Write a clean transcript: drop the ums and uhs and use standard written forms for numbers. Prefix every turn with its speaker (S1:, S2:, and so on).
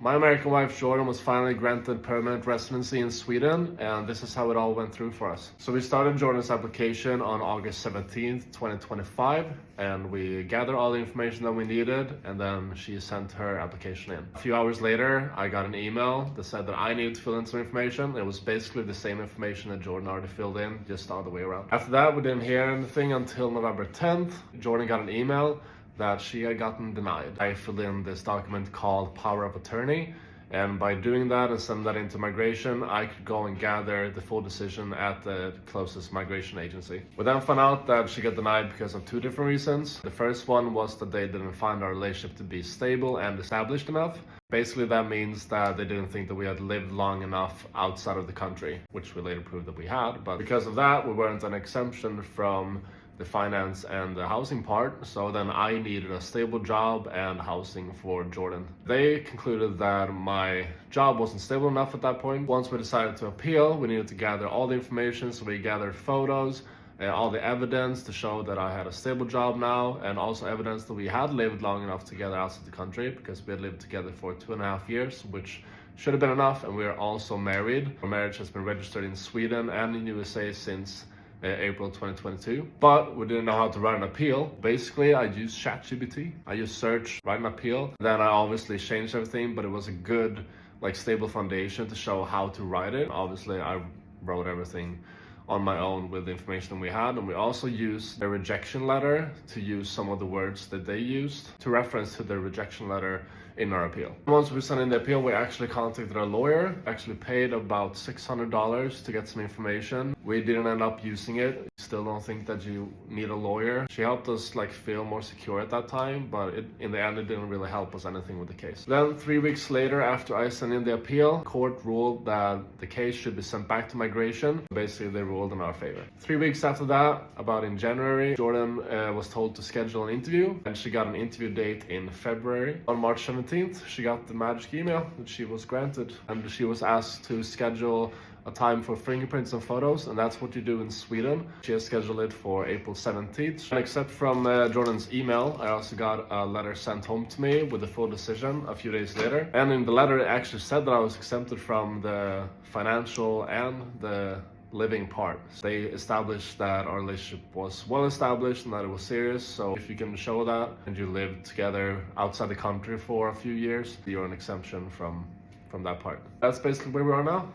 S1: My American wife Jordan was finally granted permanent residency in Sweden, and this is how it all went through for us. So we started Jordan's application on August 17th, 2025, and we gathered all the information that we needed, and then she sent her application in. A few hours later, I got an email that said that I needed to fill in some information. It was basically the same information that Jordan already filled in, just the other way around. After that, we didn't hear anything until November 10th. Jordan got an email that she had gotten denied. I filled in this document called Power of Attorney, and by doing that and sending that into migration, I could go and gather the full decision at the closest migration agency. We then found out that she got denied because of two different reasons. The first one was that they didn't find our relationship to be stable and established enough. Basically, that means that they didn't think that we had lived long enough outside of the country, which we later proved that we had. But because of that, we weren't an exemption from the finance and the housing part, so then I needed a stable job and housing for Jordan. They concluded that my job wasn't stable enough at that point. Once we decided to appeal, we needed to gather all the information, so we gathered photos, all the evidence to show that I had a stable job now, and also evidence that we had lived long enough together outside the country, because we had lived together for 2.5 years, which should have been enough, and we are also married. Our marriage has been registered in Sweden and in USA since April 2022, but we didn't know how to write an appeal. Basically, I used ChatGPT. I just searched, write an appeal. Then I obviously changed everything, but it was a good, stable foundation to show how to write it. Obviously, I wrote everything on my own with the information we had, and we also used the rejection letter to use some of the words that they used to reference to the rejection letter in our appeal. Once we sent in the appeal, we actually contacted our lawyer, actually paid about $600 to get some information. We didn't end up using it. Still don't think that you need a lawyer. She helped us feel more secure at that time, but in the end it didn't really help us anything with the case. Then 3 weeks later, after I sent in the appeal, court ruled that the case should be sent back to migration. Basically, they ruled in our favor. 3 weeks after that, about in January, Jordan was told to schedule an interview, and she got an interview date in February. On March 17th, she got the magic email that she was granted, and she was asked to schedule a time for fingerprints and photos, and that's what you do in Sweden. She has scheduled it for April 17th. And except from Jordan's email, I also got a letter sent home to me with the full decision a few days later. And in the letter, it actually said that I was exempted from the financial and the living part. They established that our relationship was well established and that it was serious. So if you can show that and you lived together outside the country for a few years, you're an exemption from that part. That's basically where we are now.